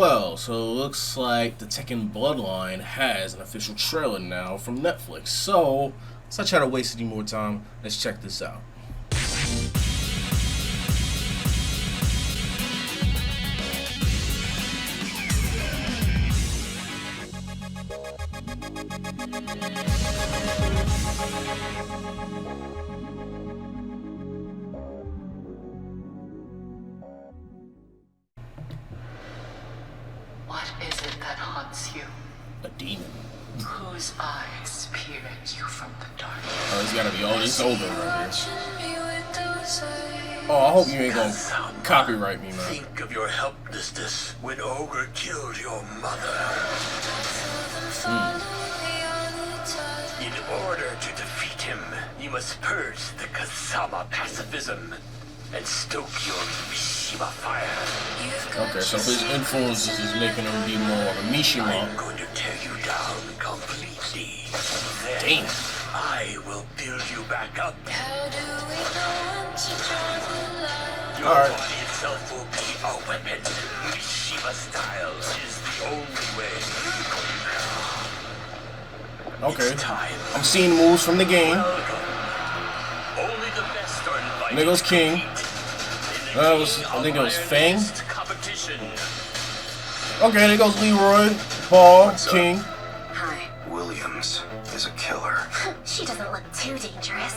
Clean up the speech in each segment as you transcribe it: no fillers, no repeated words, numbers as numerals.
well, so it looks like the Tekken Bloodline has an official trailer now from Netflix. So, let's not try to waste any more time. Let's check this out. What is it that haunts you? A demon. Whose eyes peer at you from the dark? Oh, it's gotta be all this over right here. Oh, I hope you ain't gonna copyright me, man. Think of your helplessness when Ogre killed your mother. In order to defeat him, you must purge the Kazama pacifism and stoke your Mishima fire. Okay, so his influences is making him be more of a Mishima. I'm going to tear you down completely. Then Damn. I will build you back up. Your Alright. body itself will be a weapon. Mishima style is the only way. Okay, It's time. I'm seeing moves from the game. Welcome. Only the best are invited. There goes King. That was, I think it was Fang. Competition. Okay, there goes Leroy, Paul, What's up? King. Hi. Williams is a killer. She doesn't look too dangerous.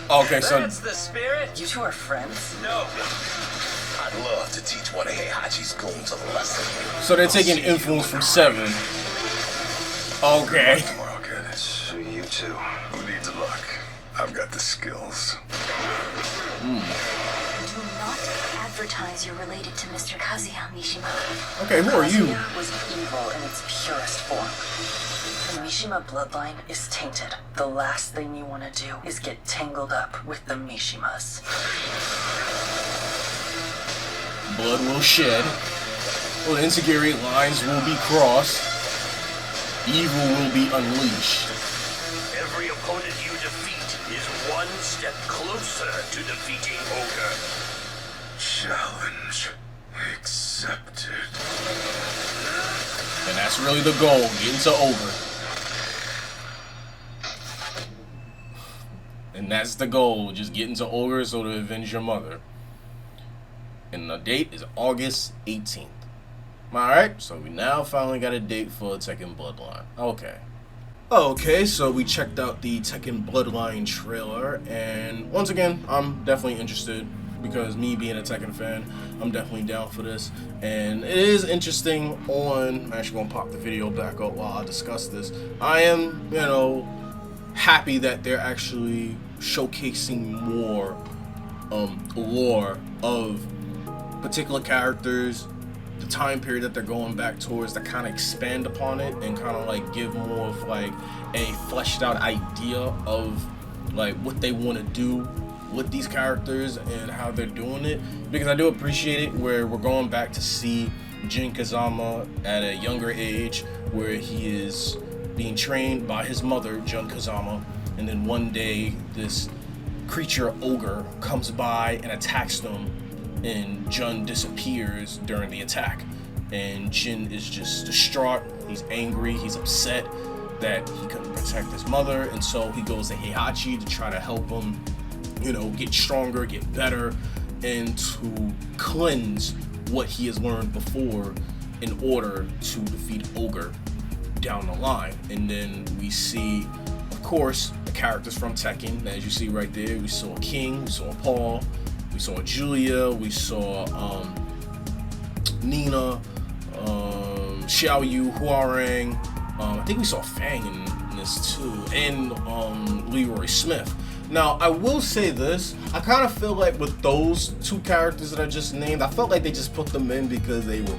Okay, so That's the spirit. You two are friends? No. I'd love to teach one of Heihachi's goons a lesson. so they're taking influence from 7. Okay. Tomorrow, kid. You too. Who needs luck? I've got the skills. Do not advertise you're related to Mr. Kazuya Mishima. Okay, who are you? Kazuya was evil in its purest form. The Mishima bloodline is tainted. The last thing you want to do is get tangled up with the Mishimas. Blood will shed. Well, insecurity lines will be crossed. Evil will be unleashed. Every opponent you defeat is one step closer to defeating Ogre. Challenge accepted. And that's really the goal, getting to Ogre. And that's the goal, just getting to Ogre so to avenge your mother. And the date is August 18th. Alright, so we now finally got a date for Tekken Bloodline. Okay. Okay, so we checked out the Tekken Bloodline trailer, and once again, I'm definitely interested because me being a Tekken fan, I'm definitely down for this. And it is interesting I'm actually gonna pop the video back up while I discuss this. I am, happy that they're actually showcasing more lore of particular characters, the time period that they're going back towards, to kind of expand upon it and kind of like give more of like a fleshed out idea of like what they want to do with these characters and how they're doing it, because I do appreciate it where we're going back to see Jin Kazama at a younger age, where he is being trained by his mother, Jun Kazama, and then one day this creature ogre comes by and attacks them, and Jun disappears during the attack, and Jin is just distraught. He's angry, he's upset that he couldn't protect his mother, and so he goes to Heihachi to try to help him, get stronger, get better, and to cleanse what he has learned before in order to defeat Ogre down the line. And then we see, of course, the characters from Tekken. As you see right there, we saw King, we saw Paul, we saw Julia, we saw Nina, Xiaoyu, Huarang. I think we saw Fang in this too, and Leroy Smith. Now, I will say this, I kind of feel like with those two characters that I just named, I felt like they just put them in because they were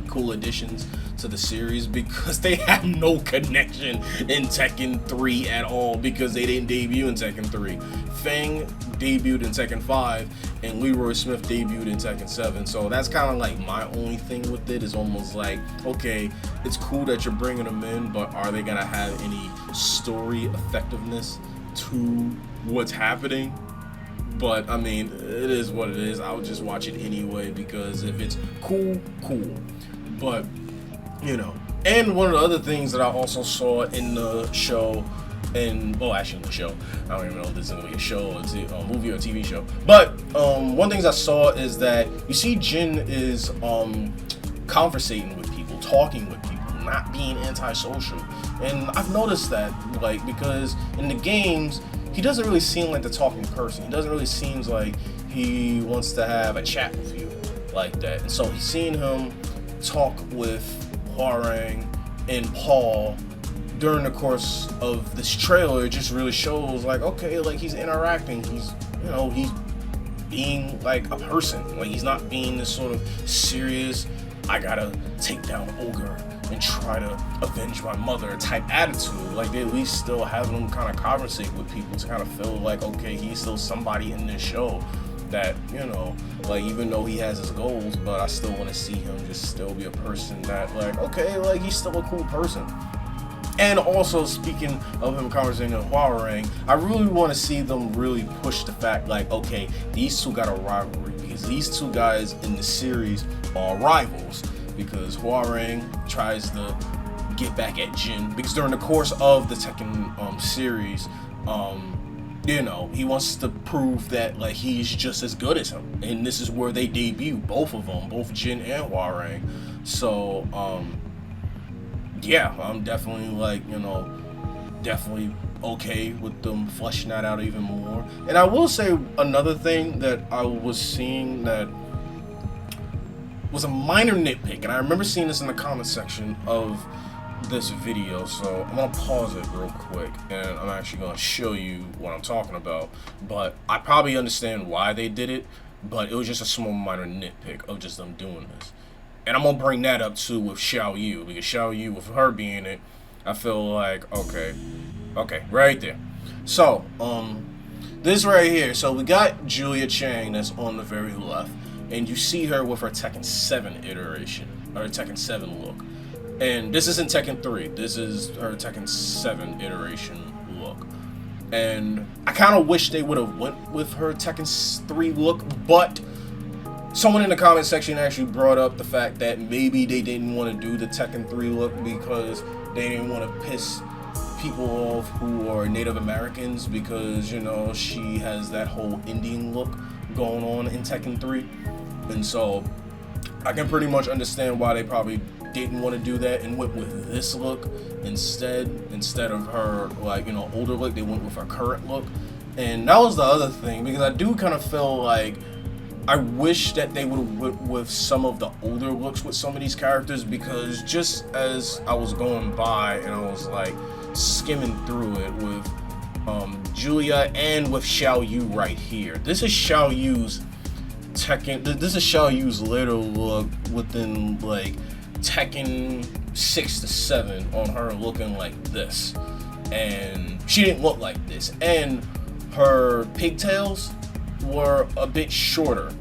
cool additions to the series, because they have no connection in Tekken 3 at all, because they didn't debut in Tekken 3. Fang debuted in Tekken 5, and Leroy Smith debuted in Tekken 7. So that's kind of like my only thing with it, is almost like, okay, it's cool that you're bringing them in, but are they gonna have any story effectiveness to what's happening? But I mean, it is what it is. I'll just watch it anyway because if it's cool, cool. But you know, and one of the other things that I also saw in the show, actually in the show, I don't even know if this is gonna be a show or a movie or a TV show. But one thing I saw is that you see Jin is conversating with people, talking with people, not being antisocial. And I've noticed that, like, because in the games, he doesn't really seem like the talking person. He doesn't really seem like he wants to have a chat with you like that. And so seeing him talk with Hwoarang and Paul during the course of this trailer, it just really shows, like, okay, like, he's interacting. He's, you know, he's being like a person. Like, he's not being this sort of serious, I gotta take down Ogre and try to avenge my mother type attitude. Like, they at least still have him kind of conversate with people to kind of feel like, okay, he's still somebody in this show that, you know, like, even though he has his goals, but I still want to see him just still be a person that, like, okay, like, he's still a cool person. And also, speaking of him conversating with Hwoarang, I really want to see them really push the fact, like, okay, these two got a rivalry because these two guys in the series are rivals. Because Hwoarang tries to get back at Jin because during the course of the Tekken series, you know, he wants to prove that, like, he's just as good as him, and this is where they debut, both of them, both Jin and Hwoarang. So yeah, I'm definitely, like, you know, definitely okay with them fleshing that out even more. And I will say another thing that I was seeing that was a minor nitpick, and I remember seeing this in the comment section of this video, so I'm gonna pause it real quick and I'm actually gonna show you what I'm talking about. But I probably understand why they did it, but it was just a small minor nitpick of just them doing this. And I'm gonna bring that up too with Xiao Yu, because Xiao Yu, with her being it, I feel like, okay, right there. So this right here, so we got Julia Chang that's on the very left, and you see her with her Tekken 7 iteration, or Tekken 7 look. And this isn't Tekken 3, this is her Tekken 7 iteration look. And I kind of wish they would have went with her Tekken 3 look, but someone in the comment section actually brought up the fact that maybe they didn't want to do the Tekken 3 look because they didn't want to piss people off who are Native Americans, because, you know, she has that whole Indian look going on in Tekken 3. And so I can pretty much understand why they probably didn't want to do that and went with this look instead of her, like, you know, older look. They went with her current look. And that was the other thing, because I do kind of feel like I wish that they would have went with some of the older looks with some of these characters, because just as I was going by and I was like skimming through it with Julia and with Xiao Yu right here, this is Xiao Yu's Tekken, this is Xiao Yu's later look within like Tekken 6 to 7 on her looking like this, and she didn't look like this, and her pigtails were a bit shorter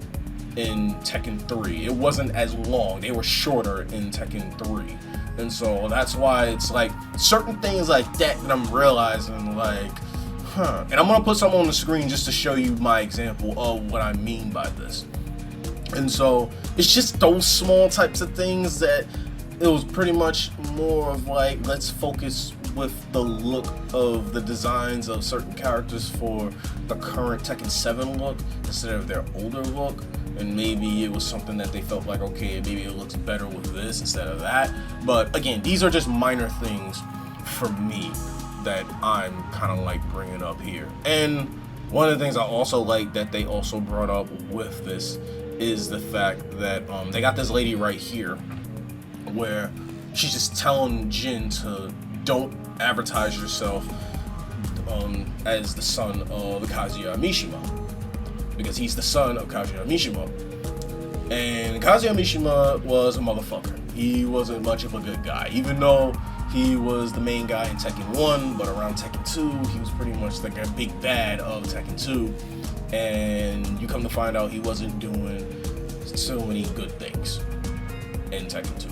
in Tekken 3. It wasn't as long, they were shorter in Tekken 3. And so that's why it's like certain things like that I'm realizing, like, and I'm gonna put something on the screen just to show you my example of what I mean by this. And so it's just those small types of things that it was pretty much more of like, let's focus with the look of the designs of certain characters for the current Tekken 7 look instead of their older look. And maybe it was something that they felt like, okay, maybe it looks better with this instead of that. But again, these are just minor things for me that I'm kind of like bringing up here. And one of the things I also like that they also brought up with this is the fact that they got this lady right here where she's just telling Jin to don't advertise yourself as the son of Kazuya Mishima, because he's the son of Kazuya Mishima. And Kazuya Mishima was a motherfucker. He wasn't much of a good guy, even though he was the main guy in Tekken 1, but around Tekken 2, he was pretty much like a big bad of Tekken 2. And you come to find out he wasn't doing so many good things in Tekken 2.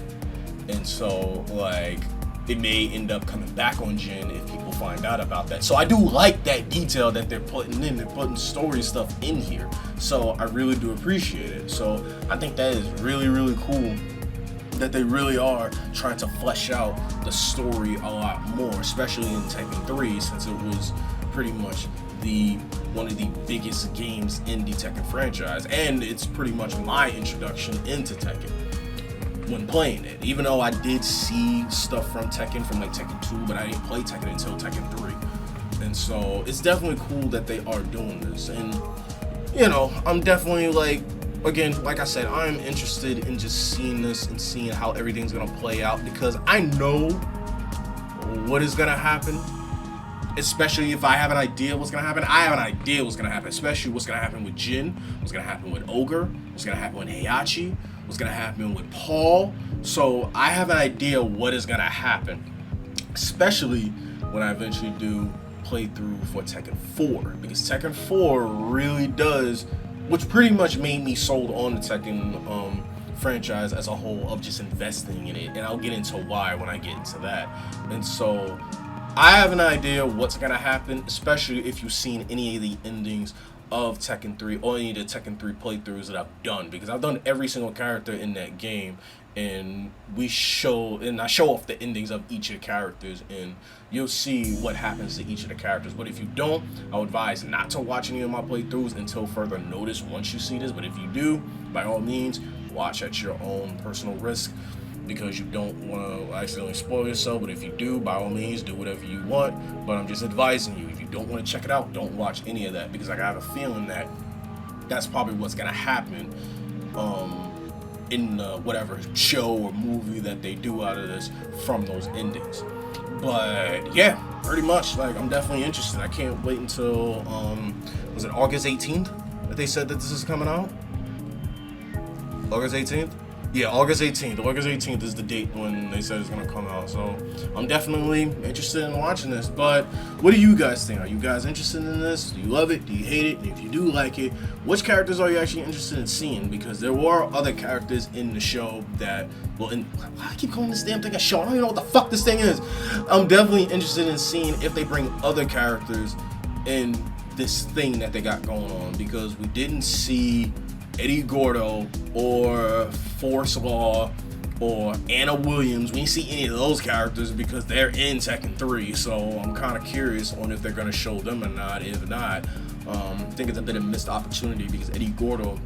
And so, like, it may end up coming back on Jin if people find out about that. So I do like that detail that they're putting in. They're putting story stuff in here. So I really do appreciate it. So I think that is really, really cool that they really are trying to flesh out the story a lot more, especially in Tekken 3, since it was pretty much one of the biggest games in the Tekken franchise, and it's pretty much my introduction into Tekken when playing it, even though I did see stuff from Tekken from like Tekken 2, but I didn't play Tekken until Tekken 3. And so it's definitely cool that they are doing this. And you know, I'm definitely like, again, like I said, I'm interested in just seeing this and seeing how everything's gonna play out, because I know what is gonna happen. Especially if I have an idea what's gonna happen. I have an idea what's gonna happen, especially what's gonna happen with Jin, what's gonna happen with Ogre, what's gonna happen with Heihachi, what's gonna happen with Paul. So I have an idea what is gonna happen, especially when I eventually do playthrough for Tekken 4, because Tekken 4 really does, which pretty much made me sold on the Tekken franchise as a whole, of just investing in it, and I'll get into why when I get into that. And so I have an idea what's gonna happen, especially if you've seen any of the endings of Tekken 3 or any of the Tekken 3 playthroughs that I've done, because I've done every single character in that game, and I show off the endings of each of the characters, and you'll see what happens to each of the characters. But if you don't, I would advise not to watch any of my playthroughs until further notice once you see this. But if you do, by all means, watch at your own personal risk, because you don't want to accidentally spoil yourself. But if you do, by all means, do whatever you want. But I'm just advising you, if you don't want to check it out, don't watch any of that, because I have a feeling that that's probably what's going to happen in whatever show or movie that they do out of this from those endings. But yeah, pretty much, like, I'm definitely interested. I can't wait until was it August 18th that they said that this is coming out? August 18th? Yeah, August 18th. August 18th is the date when they said it's going to come out. So I'm definitely interested in watching this. But what do you guys think? Are you guys interested in this? Do you love it? Do you hate it? And if you do like it, which characters are you actually interested in seeing? Because there were other characters in the show that, well, I keep calling this damn thing a show. I don't even know what the fuck this thing is. I'm definitely interested in seeing if they bring other characters in this thing that they got going on, because we didn't see Eddie Gordo or Force Law or Anna Williams. We didn't see any of those characters because they're in Tekken 3, so I'm kind of curious on if they're going to show them or not. If not, I think it's a bit of a missed opportunity, because Eddie Gordo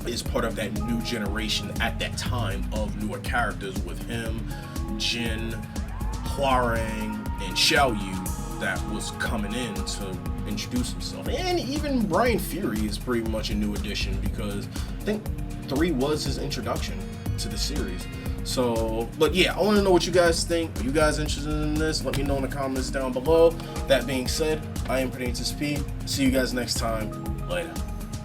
is part of that new generation at that time of newer characters, with him, Jin, Hwoarang, and Xiao Yu that was coming in to introduce himself. And even Brian Fury is pretty much a new addition, because I think 3 was his introduction to the series. So, but yeah, I want to know what you guys think. Are you guys interested in this? Let me know in the comments down below. That being said, I am Prinatious P. See you guys next time. Later.